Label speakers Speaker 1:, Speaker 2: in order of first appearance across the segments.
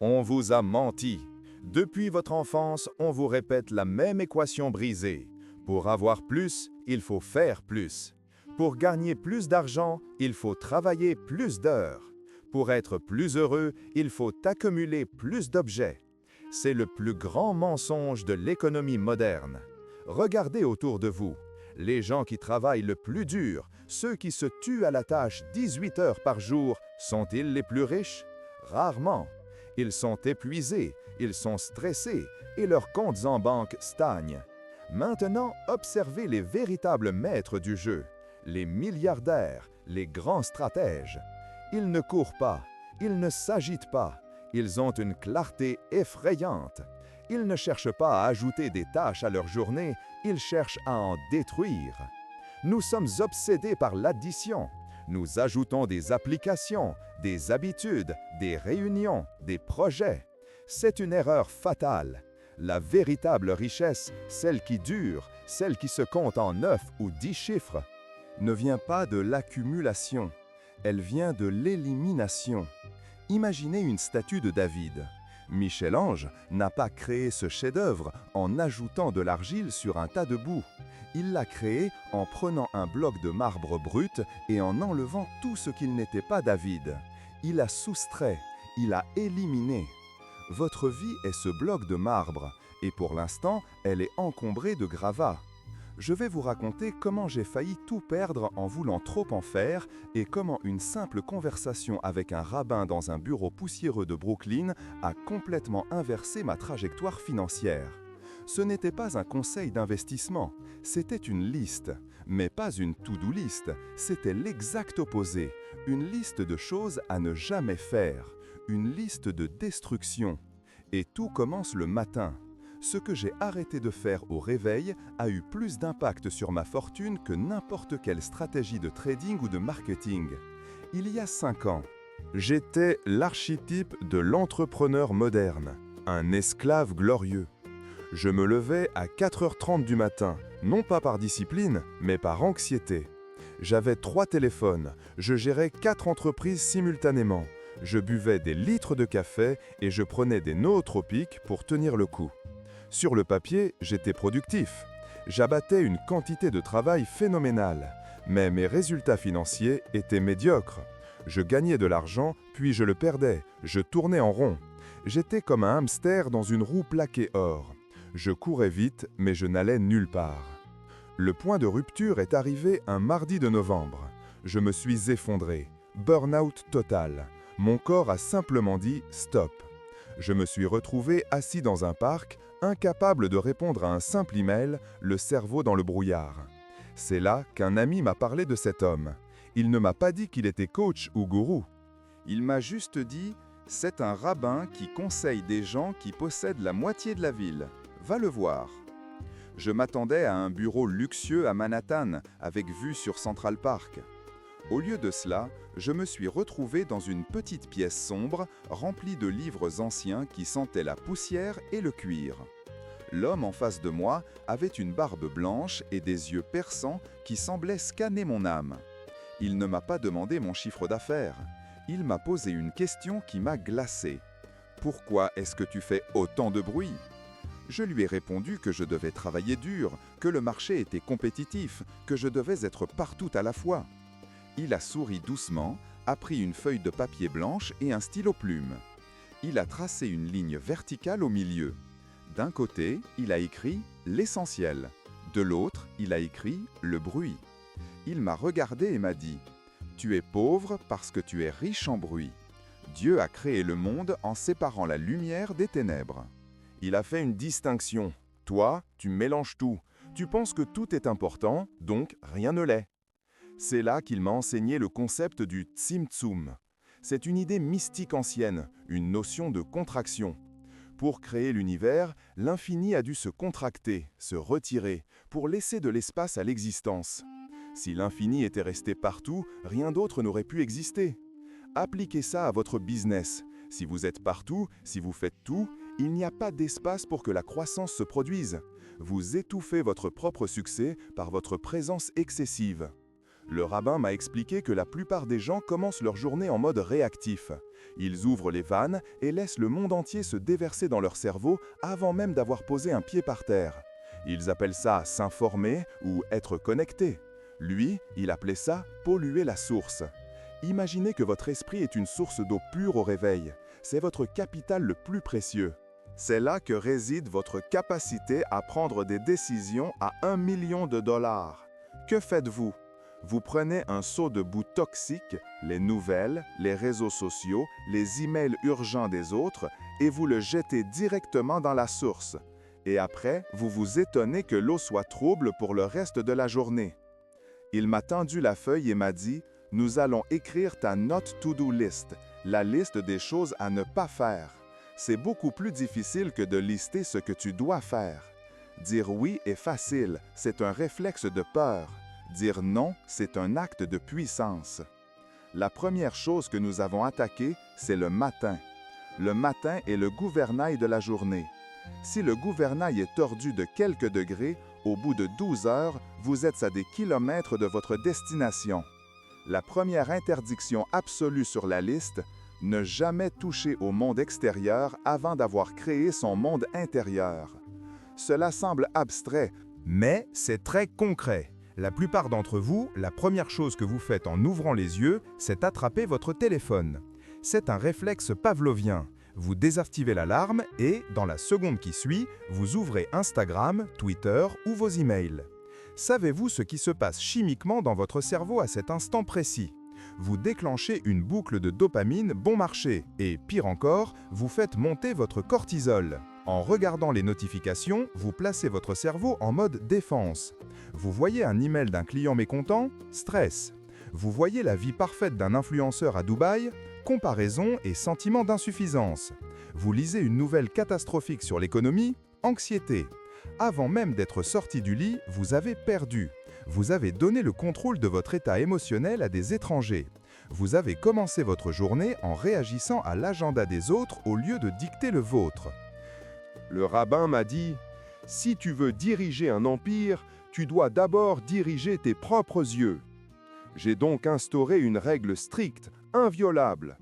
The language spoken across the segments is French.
Speaker 1: On vous a menti. Depuis votre enfance, on vous répète la même équation brisée. Pour avoir plus, il faut faire plus. Pour gagner plus d'argent, il faut travailler plus d'heures. Pour être plus heureux, il faut accumuler plus d'objets. C'est le plus grand mensonge de l'économie moderne. Regardez autour de vous. Les gens qui travaillent le plus dur, ceux qui se tuent à la tâche 18 heures par jour, sont-ils les plus riches? Rarement. Ils sont épuisés, ils sont stressés et leurs comptes en banque stagnent. Maintenant, observez les véritables maîtres du jeu, les milliardaires, les grands stratèges. Ils ne courent pas, ils ne s'agitent pas, ils ont une clarté effrayante. Ils ne cherchent pas à ajouter des tâches à leur journée, ils cherchent à en détruire. Nous sommes obsédés par l'addition. Nous ajoutons des applications, des habitudes, des réunions, des projets. C'est une erreur fatale. La véritable richesse, celle qui dure, celle qui se compte en 9 ou 10 chiffres,
Speaker 2: ne vient pas de l'accumulation, elle vient de l'élimination. Imaginez une statue de David. Michel-Ange n'a pas créé ce chef-d'œuvre en ajoutant de l'argile sur un tas de boue. Il l'a créé en prenant un bloc de marbre brut et en enlevant tout ce qu'il n'était pas David. Il a soustrait, il a éliminé. Votre vie est ce bloc de marbre, et pour l'instant, elle est encombrée de gravats. Je vais vous raconter comment j'ai failli tout perdre en voulant trop en faire et comment une simple conversation avec un rabbin dans un bureau poussiéreux de Brooklyn a complètement inversé ma trajectoire financière. Ce n'était pas un conseil d'investissement, c'était une liste, mais pas une to-do list, c'était l'exact opposé, une liste de choses à ne jamais faire, une liste de destruction. Et tout commence le matin. Ce que j'ai arrêté de faire au réveil a eu plus d'impact sur ma fortune que n'importe quelle stratégie de trading ou de marketing. Il y a 5 ans, j'étais l'archétype de l'entrepreneur moderne, un esclave glorieux. Je me levais à 4h30 du matin, non pas par discipline, mais par anxiété. J'avais 3 téléphones, je gérais 4 entreprises simultanément. Je buvais des litres de café et je prenais des nootropiques pour tenir le coup. Sur le papier, j'étais productif. J'abattais une quantité de travail phénoménale, mais mes résultats financiers étaient médiocres. Je gagnais de l'argent, puis je le perdais, je tournais en rond. J'étais comme un hamster dans une roue plaquée or. Je courais vite, mais je n'allais nulle part. Le point de rupture est arrivé un mardi de novembre. Je me suis effondré. Burn-out total. Mon corps a simplement dit « stop ». Je me suis retrouvé assis dans un parc, incapable de répondre à un simple email, le cerveau dans le brouillard. C'est là qu'un ami m'a parlé de cet homme. Il ne m'a pas dit qu'il était coach ou gourou. Il m'a juste dit « c'est un rabbin qui conseille des gens qui possèdent la moitié de la ville. Va le voir ». Je m'attendais à un bureau luxueux à Manhattan, avec vue sur Central Park. Au lieu de cela, je me suis retrouvé dans une petite pièce sombre, remplie de livres anciens qui sentaient la poussière et le cuir. L'homme en face de moi avait une barbe blanche et des yeux perçants qui semblaient scanner mon âme. Il ne m'a pas demandé mon chiffre d'affaires. Il m'a posé une question qui m'a glacé. « Pourquoi est-ce que tu fais autant de bruit ?» Je lui ai répondu que je devais travailler dur, que le marché était compétitif, que je devais être partout à la fois. Il a souri doucement, a pris une feuille de papier blanche et un stylo plume. Il a tracé une ligne verticale au milieu. D'un côté, il a écrit « l'essentiel ». De l'autre, il a écrit « le bruit ». Il m'a regardé et m'a dit « Tu es pauvre parce que tu es riche en bruit. Dieu a créé le monde en séparant la lumière des ténèbres. » Il a fait une distinction. Toi, tu mélanges tout. Tu penses que tout est important, donc rien ne l'est. C'est là qu'il m'a enseigné le concept du Tzimtzum. C'est une idée mystique ancienne, une notion de contraction. Pour créer l'univers, l'infini a dû se contracter, se retirer, pour laisser de l'espace à l'existence. Si l'infini était resté partout, rien d'autre n'aurait pu exister. Appliquez ça à votre business. Si vous êtes partout, si vous faites tout, il n'y a pas d'espace pour que la croissance se produise. Vous étouffez votre propre succès par votre présence excessive. Le rabbin m'a expliqué que la plupart des gens commencent leur journée en mode réactif. Ils ouvrent les vannes et laissent le monde entier se déverser dans leur cerveau avant même d'avoir posé un pied par terre. Ils appellent ça s'informer ou être connecté. Lui, il appelait ça polluer la source. Imaginez que votre esprit est une source d'eau pure au réveil. C'est votre capital le plus précieux. C'est là que réside votre capacité à prendre des décisions à 1 million de dollars. Que faites-vous? Vous prenez un seau de boue toxique, les nouvelles, les réseaux sociaux, les emails urgents des autres, et vous le jetez directement dans la source. Et après, vous vous étonnez que l'eau soit trouble pour le reste de la journée. Il m'a tendu la feuille et m'a dit « Nous allons écrire ta note to-do list, la liste des choses à ne pas faire. C'est beaucoup plus difficile que de lister ce que tu dois faire. Dire oui est facile, c'est un réflexe de peur. Dire non, c'est un acte de puissance. » La première chose que nous avons attaquée, c'est le matin. Le matin est le gouvernail de la journée. Si le gouvernail est tordu de quelques degrés, au bout de 12 heures, vous êtes à des kilomètres de votre destination. La première interdiction absolue sur la liste, ne jamais toucher au monde extérieur avant d'avoir créé son monde intérieur. Cela semble abstrait,
Speaker 1: Mais c'est très concret. La plupart d'entre vous, la première chose que vous faites en ouvrant les yeux, c'est attraper votre téléphone. C'est un réflexe pavlovien. Vous désactivez l'alarme et, dans la seconde qui suit, vous ouvrez Instagram, Twitter ou vos emails. Savez-vous ce qui se passe chimiquement dans votre cerveau à cet instant précis? Vous déclenchez une boucle de dopamine bon marché et, pire encore, vous faites monter votre cortisol. En regardant les notifications, vous placez votre cerveau en mode défense. Vous voyez un email d'un client mécontent? Stress. Vous voyez la vie parfaite d'un influenceur à Dubaï? Comparaison et sentiment d'insuffisance. Vous lisez une nouvelle catastrophique sur l'économie? Anxiété. Avant même d'être sorti du lit, vous avez perdu. Vous avez donné le contrôle de votre état émotionnel à des étrangers. Vous avez commencé votre journée en réagissant à l'agenda des autres au lieu de dicter le vôtre.
Speaker 2: Le rabbin m'a dit « Si tu veux diriger un empire, tu dois d'abord diriger tes propres yeux. » J'ai donc instauré une règle stricte, inviolable.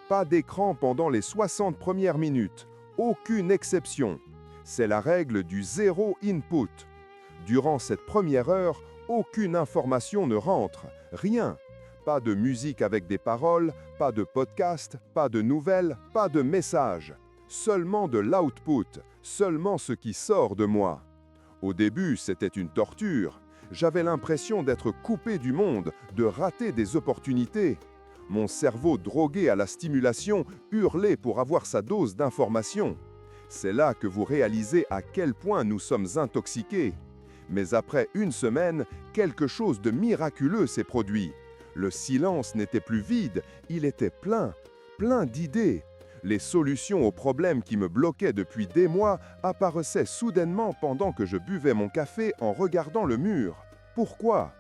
Speaker 2: Pas d'écran pendant les 60 premières minutes. Aucune exception. C'est la règle du zéro input. Durant cette première heure, aucune information ne rentre. Rien. Pas de musique avec des paroles, pas de podcast, pas de nouvelles, pas de messages. Seulement de l'output, seulement ce qui sort de moi. Au début, c'était une torture. J'avais l'impression d'être coupé du monde, de rater des opportunités. Mon cerveau, drogué à la stimulation, hurlait pour avoir sa dose d'information. C'est là que vous réalisez à quel point nous sommes intoxiqués. Mais après une semaine, quelque chose de miraculeux s'est produit. Le silence n'était plus vide, il était plein, plein d'idées. Les solutions aux problèmes qui me bloquaient depuis des mois apparaissaient soudainement pendant que je buvais mon café en regardant le mur. Pourquoi?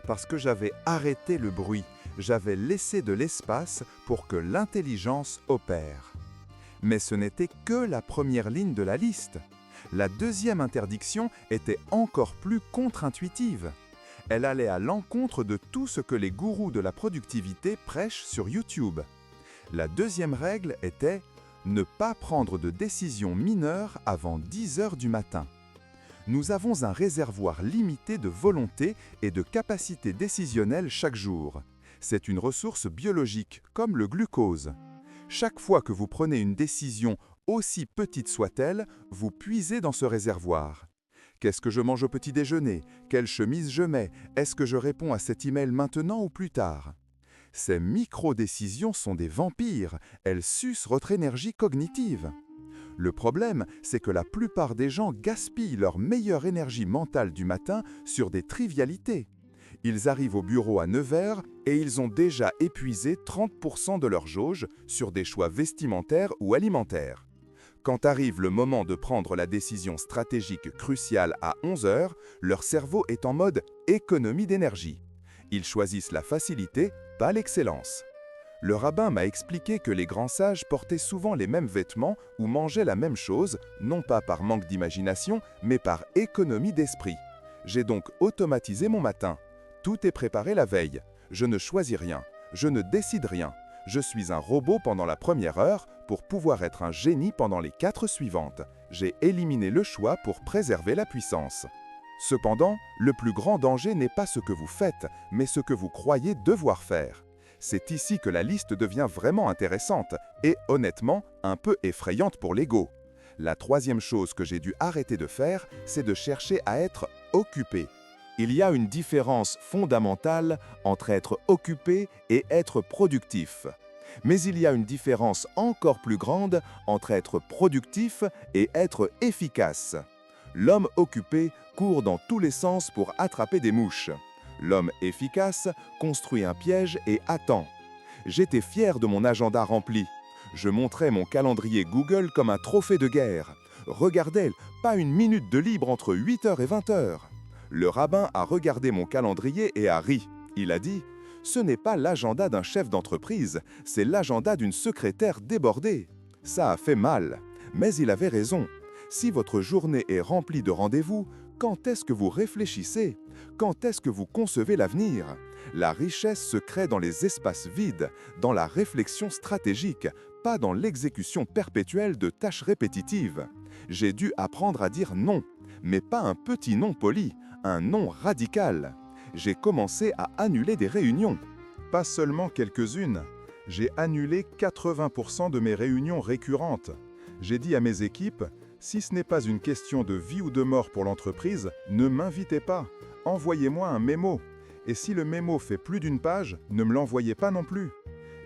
Speaker 2: Parce que j'avais arrêté le bruit, j'avais laissé de l'espace pour que l'intelligence opère. Mais ce n'était que la première ligne de la liste. La deuxième interdiction était encore plus contre-intuitive. Elle allait à l'encontre de tout ce que les gourous de la productivité prêchent sur YouTube. La deuxième règle était « ne pas prendre de décisions mineures avant 10 heures du matin ». Nous avons un réservoir limité de volonté et de capacité décisionnelle chaque jour. C'est une ressource biologique, comme le glucose. Chaque fois que vous prenez une décision, aussi petite soit-elle, vous puisez dans ce réservoir. Qu'est-ce que je mange au petit déjeuner? Quelle chemise je mets? Est-ce que je réponds à cet email maintenant ou plus tard? Ces micro-décisions sont des vampires, elles sucent votre énergie cognitive. Le problème, c'est que la plupart des gens gaspillent leur meilleure énergie mentale du matin sur des trivialités. Ils arrivent au bureau à 9 heures et ils ont déjà épuisé 30% de leur jauge sur des choix vestimentaires ou alimentaires. Quand arrive le moment de prendre la décision stratégique cruciale à 11 heures, leur cerveau est en mode économie d'énergie. Ils choisissent la facilité, pas l'excellence. Le rabbin m'a expliqué que les grands sages portaient souvent les mêmes vêtements ou mangeaient la même chose, non pas par manque d'imagination, mais par économie d'esprit. J'ai donc automatisé mon matin. Tout est préparé la veille. Je ne choisis rien. Je ne décide rien. Je suis un robot pendant la première heure pour pouvoir être un génie pendant les 4 suivantes. J'ai éliminé le choix pour préserver la puissance. Cependant, le plus grand danger n'est pas ce que vous faites, mais ce que vous croyez devoir faire. C'est ici que la liste devient vraiment intéressante et, honnêtement, un peu effrayante pour l'ego. La troisième chose que j'ai dû arrêter de faire, c'est de chercher à être occupé. Il y a une différence fondamentale entre être occupé et être productif. Mais il y a une différence encore plus grande entre être productif et être efficace. L'homme occupé court dans tous les sens pour attraper des mouches. L'homme efficace construit un piège et attend. J'étais fier de mon agenda rempli. Je montrais mon calendrier Google comme un trophée de guerre. Regardez, pas une minute de libre entre 8h et 20h. Le rabbin a regardé mon calendrier et a ri. Il a dit « Ce n'est pas l'agenda d'un chef d'entreprise, c'est l'agenda d'une secrétaire débordée. » Ça a fait mal, mais il avait raison. Si votre journée est remplie de rendez-vous, quand est-ce que vous réfléchissez? Quand est-ce que vous concevez l'avenir? La richesse se crée dans les espaces vides, dans la réflexion stratégique, pas dans l'exécution perpétuelle de tâches répétitives. J'ai dû apprendre à dire non, mais pas un petit non poli, un non radical. J'ai commencé à annuler des réunions. Pas seulement quelques-unes. J'ai annulé 80% de mes réunions récurrentes. J'ai dit à mes équipes, si ce n'est pas une question de vie ou de mort pour l'entreprise, ne m'invitez pas. Envoyez-moi un mémo. Et si le mémo fait plus d'une page, ne me l'envoyez pas non plus.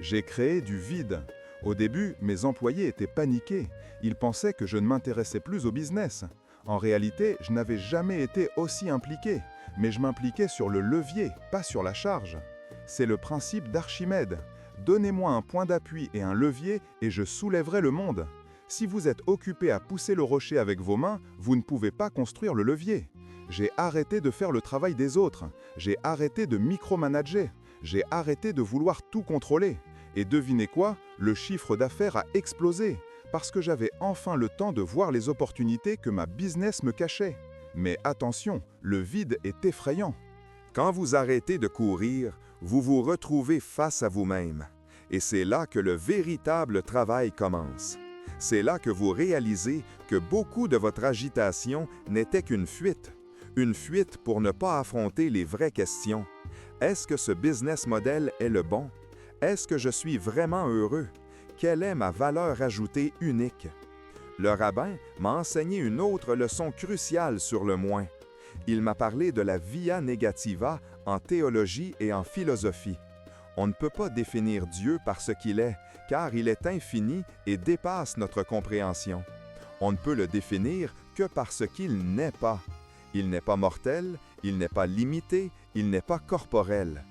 Speaker 2: J'ai créé du vide. Au début, mes employés étaient paniqués. Ils pensaient que je ne m'intéressais plus au business. En réalité, je n'avais jamais été aussi impliqué. Mais je m'impliquais sur le levier, pas sur la charge. C'est le principe d'Archimède. Donnez-moi un point d'appui et un levier et je soulèverai le monde. Si vous êtes occupé à pousser le rocher avec vos mains, vous ne pouvez pas construire le levier. J'ai arrêté de faire le travail des autres. J'ai arrêté de micromanager. J'ai arrêté de vouloir tout contrôler. Et devinez quoi? Le chiffre d'affaires a explosé parce que j'avais enfin le temps de voir les opportunités que ma business me cachait. Mais attention, le vide est effrayant. Quand vous arrêtez de courir, vous vous retrouvez face à vous-même. Et c'est là que le véritable travail commence. C'est là que vous réalisez que beaucoup de votre agitation n'était qu'une fuite. Une fuite pour ne pas affronter les vraies questions. Est-ce que ce business model est le bon? Est-ce que je suis vraiment heureux? Quelle est ma valeur ajoutée unique? Le rabbin m'a enseigné une autre leçon cruciale sur le moins. Il m'a parlé de la via negativa en théologie et en philosophie. On ne peut pas définir Dieu par ce qu'il est, car il est infini et dépasse notre compréhension. On ne peut le définir que par ce qu'il n'est pas. Il n'est pas mortel, il n'est pas limité, il n'est pas corporel.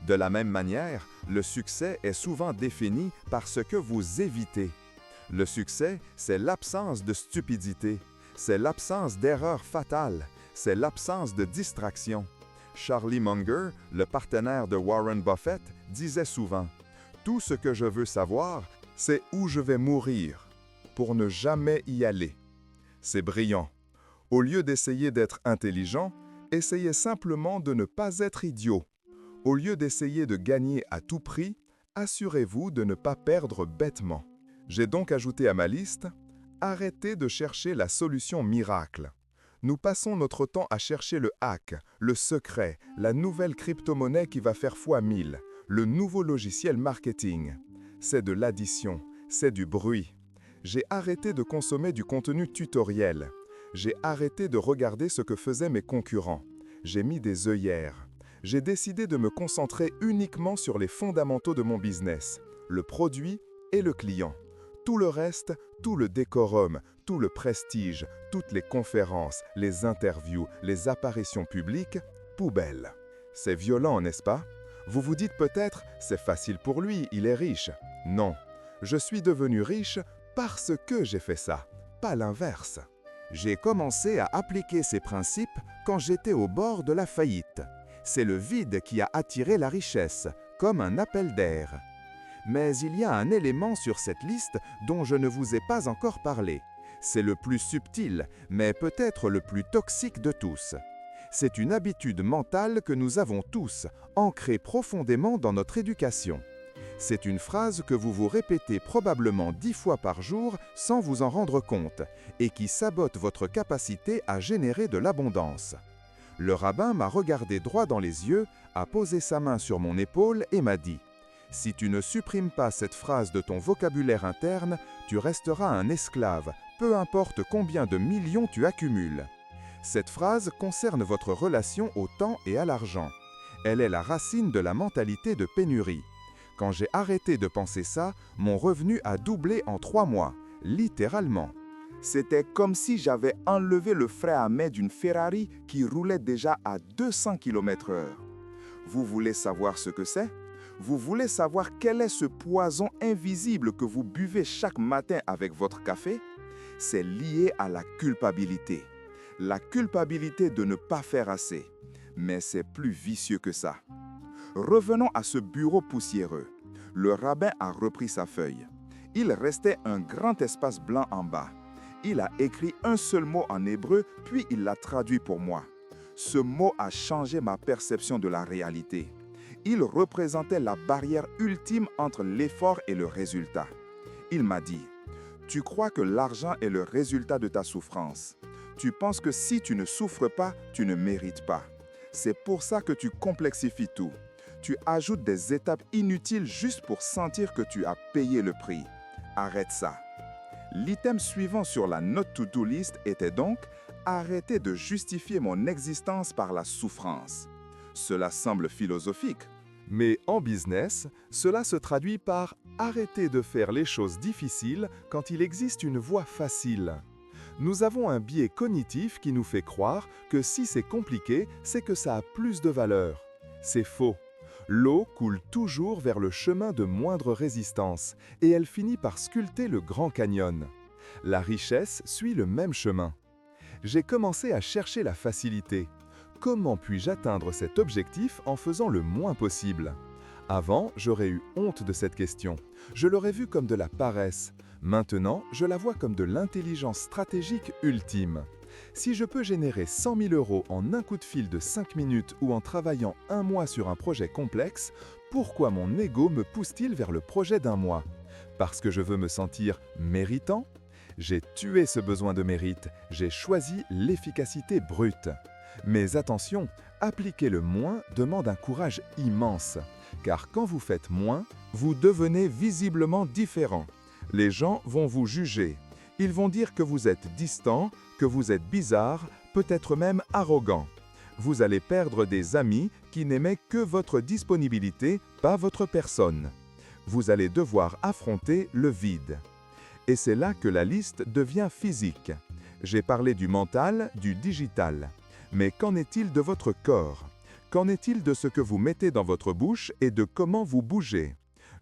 Speaker 2: De la même manière, le succès est souvent défini par ce que vous évitez. Le succès, c'est l'absence de stupidité, c'est l'absence d'erreur fatale, c'est l'absence de distraction. Charlie Munger, le partenaire de Warren Buffett, disait souvent « Tout ce que je veux savoir, c'est où je vais mourir, pour ne jamais y aller. » C'est brillant. Au lieu d'essayer d'être intelligent, essayez simplement de ne pas être idiot. Au lieu d'essayer de gagner à tout prix, assurez-vous de ne pas perdre bêtement. J'ai donc ajouté à ma liste « Arrêtez de chercher la solution miracle ». Nous passons notre temps à chercher le hack, le secret, la nouvelle crypto-monnaie qui va faire x1000, le nouveau logiciel marketing. C'est de l'addition, c'est du bruit. J'ai arrêté de consommer du contenu tutoriel. J'ai arrêté de regarder ce que faisaient mes concurrents. J'ai mis des œillères. J'ai décidé de me concentrer uniquement sur les fondamentaux de mon business, le produit et le client. Tout le reste, tout le décorum, tout le prestige, toutes les conférences, les interviews, les apparitions publiques, poubelle. C'est violent, n'est-ce pas? Vous vous dites peut-être, c'est facile pour lui, il est riche. Non, je suis devenu riche parce que j'ai fait ça, pas l'inverse. J'ai commencé à appliquer ces principes quand j'étais au bord de la faillite. C'est le vide qui a attiré la richesse, comme un appel d'air. Mais il y a un élément sur cette liste dont je ne vous ai pas encore parlé. C'est le plus subtil, mais peut-être le plus toxique de tous. C'est une habitude mentale que nous avons tous, ancrée profondément dans notre éducation. C'est une phrase que vous vous répétez probablement 10 fois par jour sans vous en rendre compte et qui sabote votre capacité à générer de l'abondance. Le rabbin m'a regardé droit dans les yeux, a posé sa main sur mon épaule et m'a dit « Si tu ne supprimes pas cette phrase de ton vocabulaire interne, tu resteras un esclave, peu importe combien de millions tu accumules. » Cette phrase concerne votre relation au temps et à l'argent. Elle est la racine de la mentalité de pénurie. Quand j'ai arrêté de penser ça, mon revenu a doublé en 3 mois, littéralement.
Speaker 3: C'était comme si j'avais enlevé le frein à main d'une Ferrari qui roulait déjà à 200 km/h. Vous voulez savoir ce que c'est? Vous voulez savoir quel est ce poison invisible que vous buvez chaque matin avec votre café? C'est lié à la culpabilité. La culpabilité de ne pas faire assez. Mais c'est plus vicieux que ça. Revenons à ce bureau poussiéreux. Le rabbin a repris sa feuille. Il restait un grand espace blanc en bas. Il a écrit un seul mot en hébreu, puis il l'a traduit pour moi. Ce mot a changé ma perception de la réalité. Il représentait la barrière ultime entre l'effort et le résultat. Il m'a dit, « Tu crois que l'argent est le résultat de ta souffrance. Tu penses que si tu ne souffres pas, tu ne mérites pas. C'est pour ça que tu complexifies tout. Tu ajoutes des étapes inutiles juste pour sentir que tu as payé le prix. Arrête ça. » L'item suivant sur la note to-do list était donc « Arrêter de justifier mon existence par la souffrance ». Cela semble philosophique.
Speaker 2: Mais en business, cela se traduit par « arrêter de faire les choses difficiles quand il existe une voie facile ». Nous avons un biais cognitif qui nous fait croire que si c'est compliqué, c'est que ça a plus de valeur. C'est faux. L'eau coule toujours vers le chemin de moindre résistance et elle finit par sculpter le Grand Canyon. La richesse suit le même chemin. J'ai commencé à chercher la facilité. Comment puis-je atteindre cet objectif en faisant le moins possible? Avant, j'aurais eu honte de cette question. Je l'aurais vue comme de la paresse. Maintenant, je la vois comme de l'intelligence stratégique ultime. Si je peux générer 100 000 € en un coup de fil de 5 minutes ou en travaillant 1 mois sur un projet complexe, pourquoi mon ego me pousse-t-il vers le projet d'1 mois? Parce que je veux me sentir méritant? J'ai tué ce besoin de mérite, j'ai choisi l'efficacité brute. Mais attention, appliquer le moins demande un courage immense. Car quand vous faites moins, vous devenez visiblement différent. Les gens vont vous juger. Ils vont dire que vous êtes distant, que vous êtes bizarre, peut-être même arrogant. Vous allez perdre des amis qui n'aimaient que votre disponibilité, pas votre personne. Vous allez devoir affronter le vide. Et c'est là que la liste devient physique. J'ai parlé du mental, du digital. Mais qu'en est-il de votre corps? Qu'en est-il de ce que vous mettez dans votre bouche et de comment vous bougez?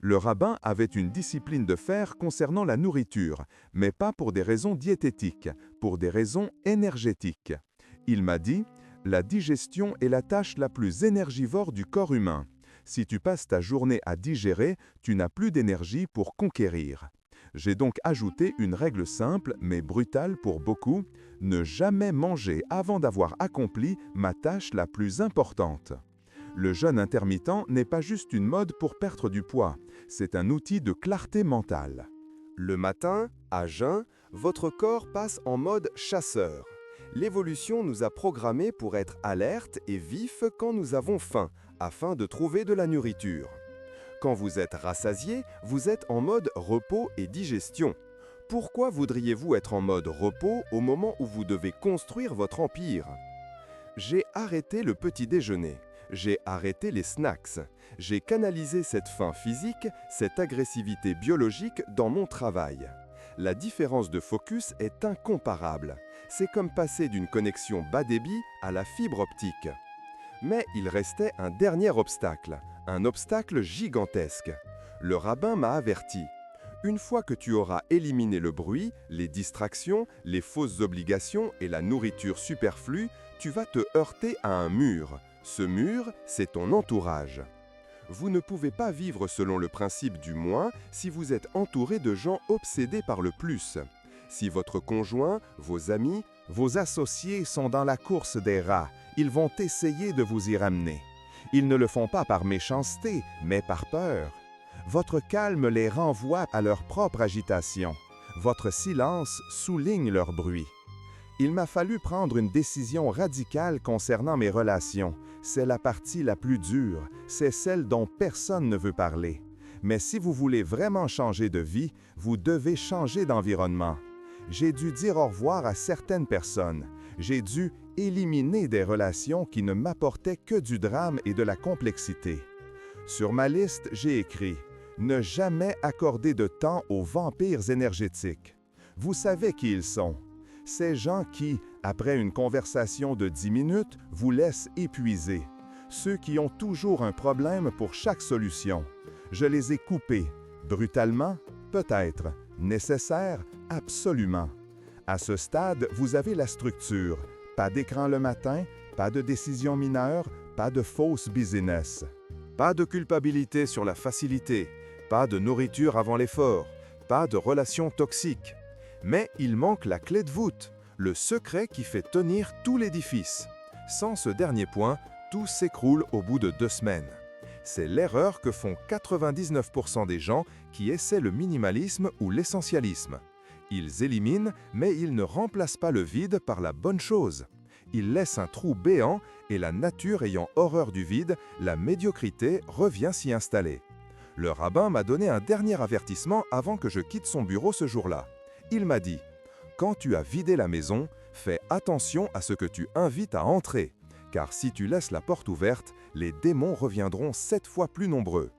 Speaker 2: Le rabbin avait une discipline de fer concernant la nourriture, mais pas pour des raisons diététiques, pour des raisons énergétiques. Il m'a dit « La digestion est la tâche la plus énergivore du corps humain. Si tu passes ta journée à digérer, tu n'as plus d'énergie pour conquérir. » J'ai donc ajouté une règle simple mais brutale pour beaucoup, ne jamais manger avant d'avoir accompli ma tâche la plus importante. Le jeûne intermittent n'est pas juste une mode pour perdre du poids, c'est un outil de clarté mentale.
Speaker 4: Le matin, à jeun, votre corps passe en mode chasseur. L'évolution nous a programmés pour être alertes et vifs quand nous avons faim, afin de trouver de la nourriture. Quand vous êtes rassasié, vous êtes en mode repos et digestion. Pourquoi voudriez-vous être en mode repos au moment où vous devez construire votre empire? J'ai arrêté le petit déjeuner. J'ai arrêté les snacks. J'ai canalisé cette faim physique, cette agressivité biologique dans mon travail. La différence de focus est incomparable. C'est comme passer d'une connexion bas débit à la fibre optique. Mais il restait un dernier obstacle, un obstacle gigantesque. Le rabbin m'a averti. Une fois que tu auras éliminé le bruit, les distractions, les fausses obligations et la nourriture superflue, tu vas te heurter à un mur. Ce mur, c'est ton entourage. Vous ne pouvez pas vivre selon le principe du moins si vous êtes entouré de gens obsédés par le plus.
Speaker 2: Si votre conjoint, vos amis,
Speaker 1: vos associés sont dans la course des rats, ils vont essayer de vous y ramener. Ils ne le font pas par méchanceté, mais par peur. Votre calme les renvoie à leur propre agitation. Votre silence souligne leur bruit. Il m'a fallu prendre une décision radicale concernant mes relations. C'est la partie la plus dure, c'est celle dont personne ne veut parler. Mais si vous voulez vraiment changer de vie, vous devez changer d'environnement. J'ai dû dire au revoir à certaines personnes. J'ai dû éliminer des relations qui ne m'apportaient que du drame et de la complexité. Sur ma liste, j'ai écrit « Ne jamais accorder de temps aux vampires énergétiques ». Vous savez qui ils sont. Ces gens qui, après une conversation de 10 minutes, vous laissent épuisés. Ceux qui ont toujours un problème pour chaque solution. Je les ai coupés. Brutalement? Peut-être. Nécessaire? Absolument. À ce stade, vous avez la structure. Pas d'écran le matin, pas de décision mineure, pas de fausse business.
Speaker 4: Pas de culpabilité sur la facilité, pas de nourriture avant l'effort, pas de relations toxiques. Mais il manque la clé de voûte, le secret qui fait tenir tout l'édifice. Sans ce dernier point, tout s'écroule au bout de 2 semaines. C'est l'erreur que font 99% des gens qui essaient le minimalisme ou l'essentialisme. Ils éliminent, mais ils ne remplacent pas le vide par la bonne chose. Ils laissent un trou béant et la nature ayant horreur du vide, la médiocrité revient s'y installer. Le rabbin m'a donné un dernier avertissement avant que je quitte son bureau ce jour-là. Il m'a dit « Quand tu as vidé la maison, fais attention à ce que tu invites à entrer, car si tu laisses la porte ouverte, les démons reviendront 7 fois plus nombreux. »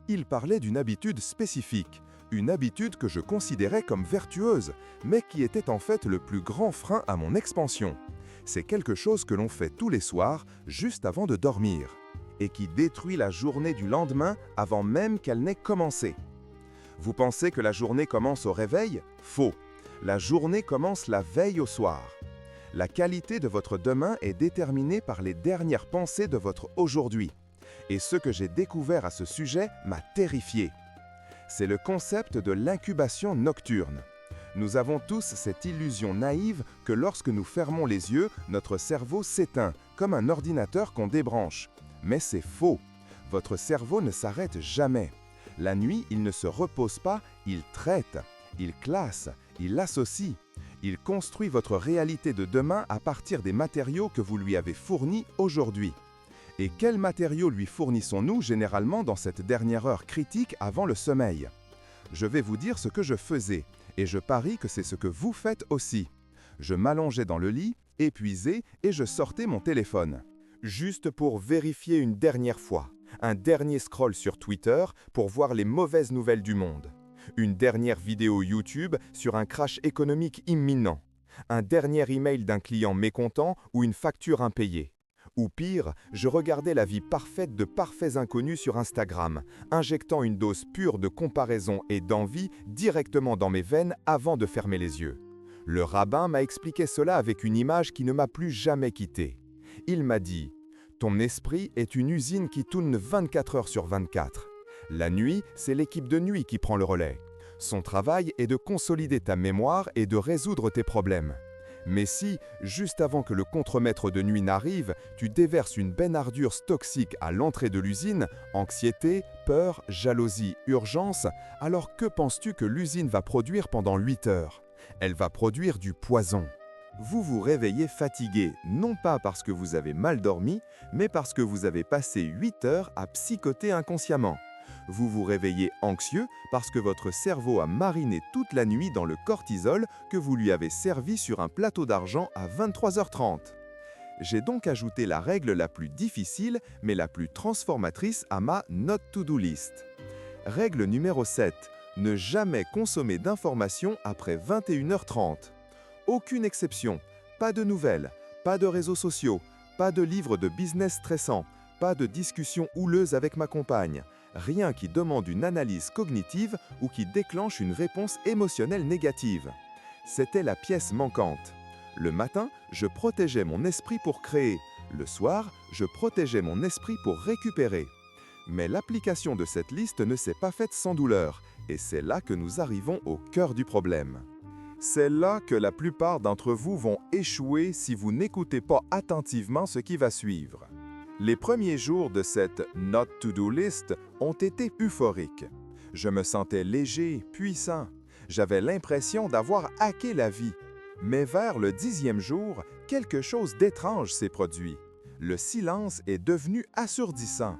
Speaker 4: Il parlait d'une habitude spécifique, une habitude que je considérais comme vertueuse, mais qui était en fait le plus grand frein à mon expansion. C'est quelque chose que l'on fait tous les soirs, juste avant de dormir, et qui détruit la journée du lendemain avant même qu'elle n'ait commencé. Vous pensez que la journée commence au réveil? Faux. La journée commence la veille au soir. La qualité de votre demain est déterminée par les dernières pensées de votre aujourd'hui. Et ce que j'ai découvert à ce sujet m'a terrifié. C'est le concept de l'incubation nocturne. Nous avons tous cette illusion naïve que lorsque nous fermons les yeux, notre cerveau s'éteint, comme un ordinateur qu'on débranche. Mais c'est faux. Votre cerveau ne s'arrête jamais. La nuit, il ne se repose pas, il traite, il classe, il associe. Il construit votre réalité de demain à partir des matériaux que vous lui avez fournis aujourd'hui. Et quels matériaux lui fournissons-nous généralement dans cette dernière heure critique avant le sommeil? Je vais vous dire ce que je faisais, et je parie que c'est ce que vous faites aussi. Je m'allongeais dans le lit, épuisé, et je sortais mon téléphone. Juste pour vérifier une dernière fois, un dernier scroll sur Twitter pour voir les mauvaises nouvelles du monde. Une dernière vidéo YouTube sur un crash économique imminent. Un dernier email d'un client mécontent ou une facture impayée. Ou pire, je regardais la vie parfaite de parfaits inconnus sur Instagram, injectant une dose pure de comparaison et d'envie directement dans mes veines avant de fermer les yeux. Le rabbin m'a expliqué cela avec une image qui ne m'a plus jamais quitté. Il m'a dit « Ton esprit est une usine qui tourne 24 heures sur 24. La nuit, c'est l'équipe de nuit qui prend le relais. Son travail est de consolider ta mémoire et de résoudre tes problèmes. Mais si, juste avant que le contremaître de nuit n'arrive, tu déverses une bennardure toxique à l'entrée de l'usine, anxiété, peur, jalousie, urgence, alors que penses-tu que l'usine va produire pendant 8 heures? Elle va produire du poison. Vous vous réveillez fatigué, non pas parce que vous avez mal dormi, mais parce que vous avez passé 8 heures à psychoter inconsciemment. Vous vous réveillez anxieux parce que votre cerveau a mariné toute la nuit dans le cortisol que vous lui avez servi sur un plateau d'argent à 23h30. J'ai donc ajouté la règle la plus difficile mais la plus transformatrice à ma Not To-Do list. Règle numéro 7. Ne jamais consommer d'informations après 21h30. Aucune exception. Pas de nouvelles, pas de réseaux sociaux, pas de livres de business stressants, pas de discussions houleuses avec ma compagne. Rien qui demande une analyse cognitive ou qui déclenche une réponse émotionnelle négative. C'était la pièce manquante. Le matin, je protégeais mon esprit pour créer. Le soir, je protégeais mon esprit pour récupérer. Mais l'application de cette liste ne s'est pas faite sans douleur, et c'est là que nous arrivons au cœur du problème.
Speaker 2: C'est là que la plupart d'entre vous vont échouer si vous n'écoutez pas attentivement ce qui va suivre. Les premiers jours de cette Not To-Do List ont été euphoriques. Je me sentais léger, puissant. J'avais l'impression d'avoir hacké la vie. Mais vers le 10e jour, quelque chose d'étrange s'est produit. Le silence est devenu assourdissant.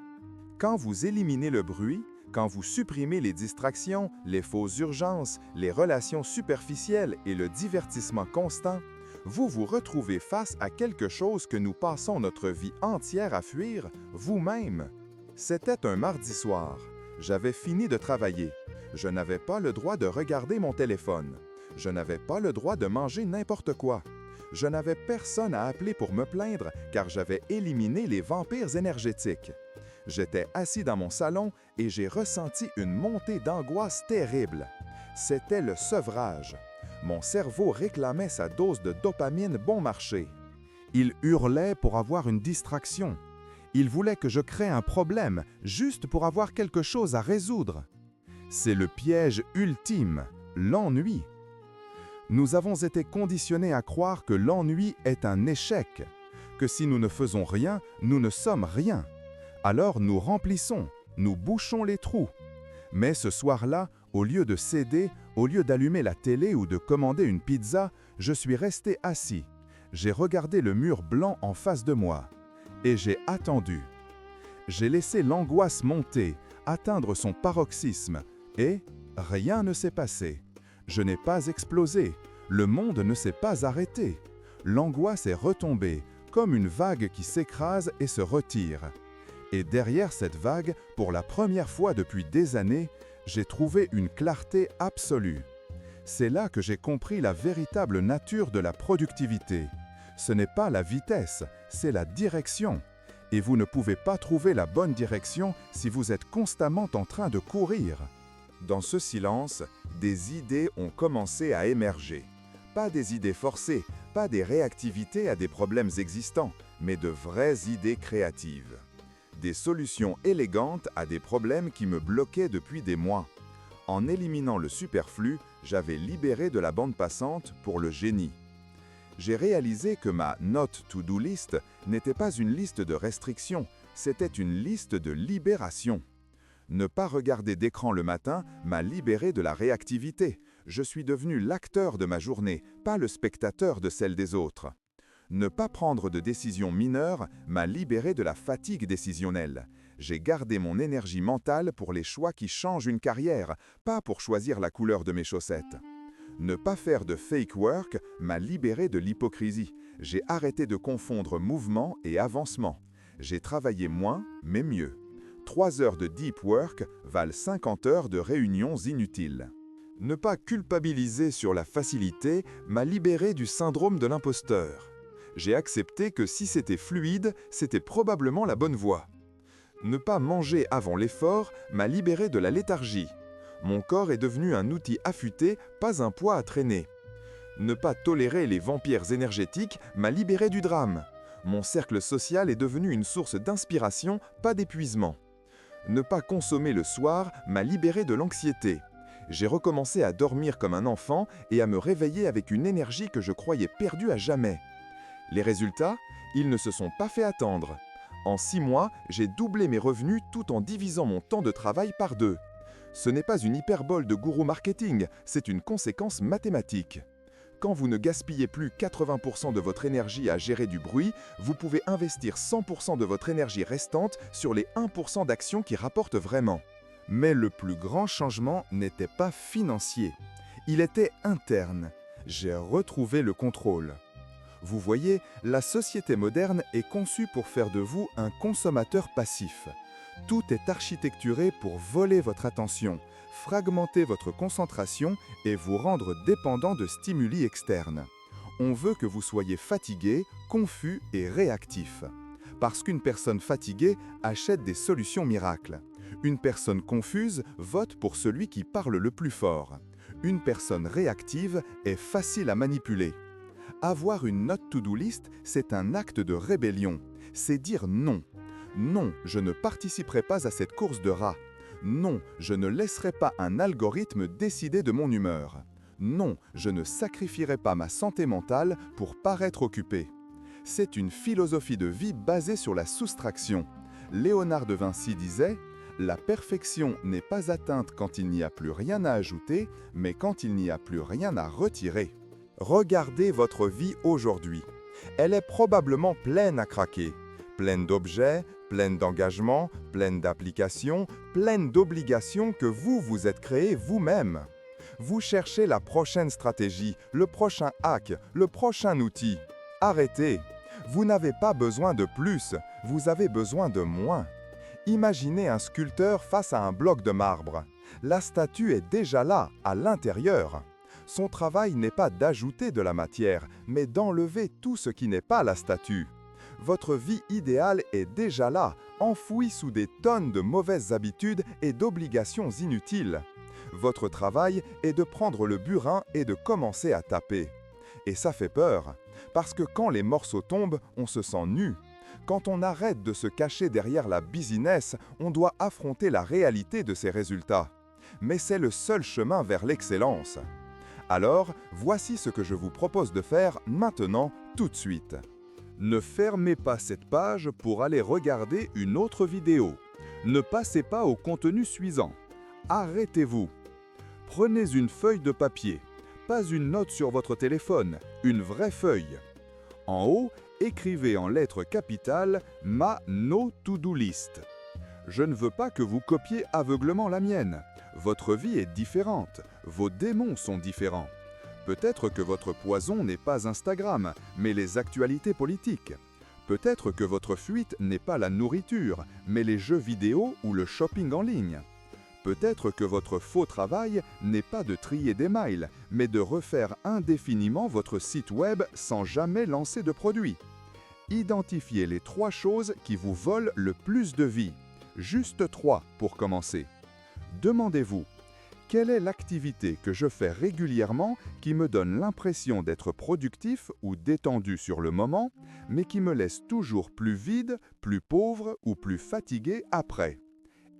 Speaker 2: Quand vous éliminez le bruit, quand vous supprimez les distractions, les fausses urgences, les relations superficielles et le divertissement constant, vous vous retrouvez face à quelque chose que nous passons notre vie entière à fuir, vous-même. C'était un mardi soir. J'avais fini de travailler. Je n'avais pas le droit de regarder mon téléphone. Je n'avais pas le droit de manger n'importe quoi. Je n'avais personne à appeler pour me plaindre car j'avais éliminé les vampires énergétiques. J'étais assis dans mon salon et j'ai ressenti une montée d'angoisse terrible. C'était le sevrage. Mon cerveau réclamait sa dose de dopamine bon marché. Il hurlait pour avoir une distraction. Il voulait que je crée un problème, juste pour avoir quelque chose à résoudre. C'est le piège ultime, l'ennui. Nous avons été conditionnés à croire que l'ennui est un échec, que si nous ne faisons rien, nous ne sommes rien. Alors nous remplissons, nous bouchons les trous. Mais ce soir-là, au lieu de céder, au lieu d'allumer la télé ou de commander une pizza, je suis resté assis. J'ai regardé le mur blanc en face de moi. Et j'ai attendu. J'ai laissé l'angoisse monter, atteindre son paroxysme, et rien ne s'est passé. Je n'ai pas explosé. Le monde ne s'est pas arrêté. L'angoisse est retombée, comme une vague qui s'écrase et se retire. Et derrière cette vague, pour la première fois depuis des années, j'ai trouvé une clarté absolue. C'est là que j'ai compris la véritable nature de la productivité. Ce n'est pas la vitesse, c'est la direction. Et vous ne pouvez pas trouver la bonne direction si vous êtes constamment en train de courir.
Speaker 3: Dans ce silence, des idées ont commencé à émerger. Pas des idées forcées, pas des réactivités à des problèmes existants, mais de vraies idées créatives. Des solutions élégantes à des problèmes qui me bloquaient depuis des mois. En éliminant le superflu, j'avais libéré de la bande passante pour le génie. J'ai réalisé que ma Not To-Do List n'était pas une liste de restrictions, c'était une liste de libération. Ne pas regarder d'écran le matin m'a libéré de la réactivité. Je suis devenu l'acteur de ma journée, pas le spectateur de celle des autres. Ne pas prendre de décisions mineures m'a libéré de la fatigue décisionnelle. J'ai gardé mon énergie mentale pour les choix qui changent une carrière, pas pour choisir la couleur de mes chaussettes. Ne pas faire de fake work m'a libéré de l'hypocrisie. J'ai arrêté de confondre mouvement et avancement. J'ai travaillé moins, mais mieux. 3 heures de deep work valent 50 heures de réunions inutiles. Ne pas culpabiliser sur la facilité m'a libéré du syndrome de l'imposteur. J'ai accepté que si c'était fluide, c'était probablement la bonne voie. Ne pas manger avant l'effort m'a libéré de la léthargie. Mon corps est devenu un outil affûté, pas un poids à traîner. Ne pas tolérer les vampires énergétiques m'a libéré du drame. Mon cercle social est devenu une source d'inspiration, pas d'épuisement. Ne pas consommer le soir m'a libéré de l'anxiété. J'ai recommencé à dormir comme un enfant et à me réveiller avec une énergie que je croyais perdue à jamais. Les résultats, ils ne se sont pas fait attendre. En 6 mois, j'ai doublé mes revenus tout en divisant mon temps de travail par 2. Ce n'est pas une hyperbole de gourou marketing, c'est une conséquence mathématique. Quand vous ne gaspillez plus 80% de votre énergie à gérer du bruit, vous pouvez investir 100% de votre énergie restante sur les 1% d'actions qui rapportent vraiment.
Speaker 2: Mais le plus grand changement n'était pas financier. Il était interne. J'ai retrouvé le contrôle. Vous voyez, la société moderne est conçue pour faire de vous un consommateur passif. Tout est architecturé pour voler votre attention, fragmenter votre concentration et vous rendre dépendant de stimuli externes. On veut que vous soyez fatigué, confus et réactif. Parce qu'une personne fatiguée achète des solutions miracles. Une personne confuse vote pour celui qui parle le plus fort. Une personne réactive est facile à manipuler. Avoir une Not To-Do List, c'est un acte de rébellion. C'est dire non. Non, je ne participerai pas à cette course de rats. Non, je ne laisserai pas un algorithme décider de mon humeur. Non, je ne sacrifierai pas ma santé mentale pour paraître occupé. C'est une philosophie de vie basée sur la soustraction. Léonard de Vinci disait « La perfection n'est pas atteinte quand il n'y a plus rien à ajouter, mais quand il n'y a plus rien à retirer. »
Speaker 1: Regardez votre vie aujourd'hui. Elle est probablement pleine à craquer. Pleine d'objets, pleine d'engagements, pleine d'applications, pleine d'obligations que vous vous êtes créées vous-même. Vous cherchez la prochaine stratégie, le prochain hack, le prochain outil. Arrêtez. Vous n'avez pas besoin de plus, vous avez besoin de moins. Imaginez un sculpteur face à un bloc de marbre. La statue est déjà là, à l'intérieur. Son travail n'est pas d'ajouter de la matière, mais d'enlever tout ce qui n'est pas la statue. Votre vie idéale est déjà là, enfouie sous des tonnes de mauvaises habitudes et d'obligations inutiles. Votre travail est de prendre le burin et de commencer à taper. Et ça fait peur, parce que quand les morceaux tombent, on se sent nu. Quand on arrête de se cacher derrière la business, on doit affronter la réalité de ses résultats. Mais c'est le seul chemin vers l'excellence. Alors, voici ce que je vous propose de faire maintenant, tout de suite. Ne fermez pas cette page pour aller regarder une autre vidéo. Ne passez pas au contenu suivant. Arrêtez-vous. Prenez une feuille de papier. Pas une note sur votre téléphone, une vraie feuille. En haut, écrivez en lettres capitales « Ma No To-Do List ». Je ne veux pas que vous copiez aveuglément la mienne. Votre vie est différente, vos démons sont différents. Peut-être que votre poison n'est pas Instagram, mais les actualités politiques. Peut-être que votre fuite n'est pas la nourriture, mais les jeux vidéo ou le shopping en ligne. Peut-être que votre faux travail n'est pas de trier des mails, mais de refaire indéfiniment votre site web sans jamais lancer de produit. Identifiez les 3 choses qui vous volent le plus de vie. Juste 3 pour commencer. Demandez-vous, quelle est l'activité que je fais régulièrement qui me donne l'impression d'être productif ou détendu sur le moment, mais qui me laisse toujours plus vide, plus pauvre ou plus fatigué après?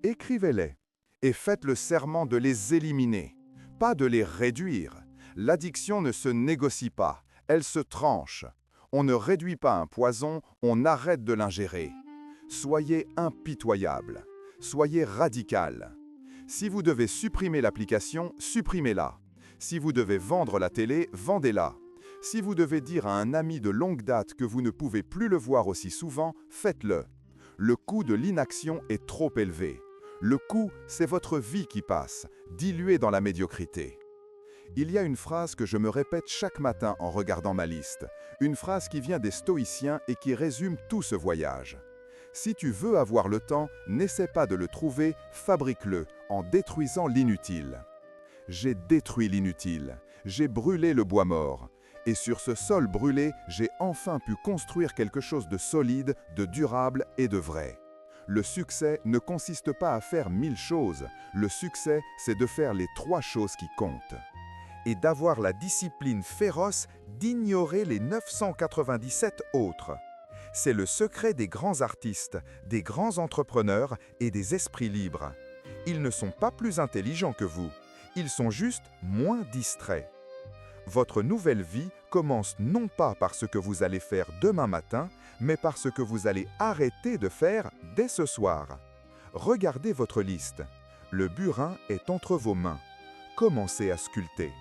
Speaker 1: Écrivez-les. Et faites le serment de les éliminer, pas de les réduire. L'addiction ne se négocie pas, elle se tranche. On ne réduit pas un poison, on arrête de l'ingérer. Soyez impitoyable, soyez radical. Si vous devez supprimer l'application, supprimez-la. Si vous devez vendre la télé, vendez-la. Si vous devez dire à un ami de longue date que vous ne pouvez plus le voir aussi souvent, faites-le. Le coût de l'inaction est trop élevé. Le coût, c'est votre vie qui passe, diluée dans la médiocrité. Il y a une phrase que je me répète chaque matin en regardant ma liste, une phrase qui vient des stoïciens et qui résume tout ce voyage. Si tu veux avoir le temps, n'essaie pas de le trouver, fabrique-le en détruisant l'inutile. J'ai détruit l'inutile, j'ai brûlé le bois mort. Et sur ce sol brûlé, j'ai enfin pu construire quelque chose de solide, de durable et de vrai. Le succès ne consiste pas à faire 1000 choses. Le succès, c'est de faire les 3 choses qui comptent. Et d'avoir la discipline féroce d'ignorer les 997 autres. C'est le secret des grands artistes, des grands entrepreneurs et des esprits libres. Ils ne sont pas plus intelligents que vous. Ils sont juste moins distraits. Votre nouvelle vie commence non pas par ce que vous allez faire demain matin, mais par ce que vous allez arrêter de faire dès ce soir. Regardez votre liste. Le burin est entre vos mains. Commencez à sculpter.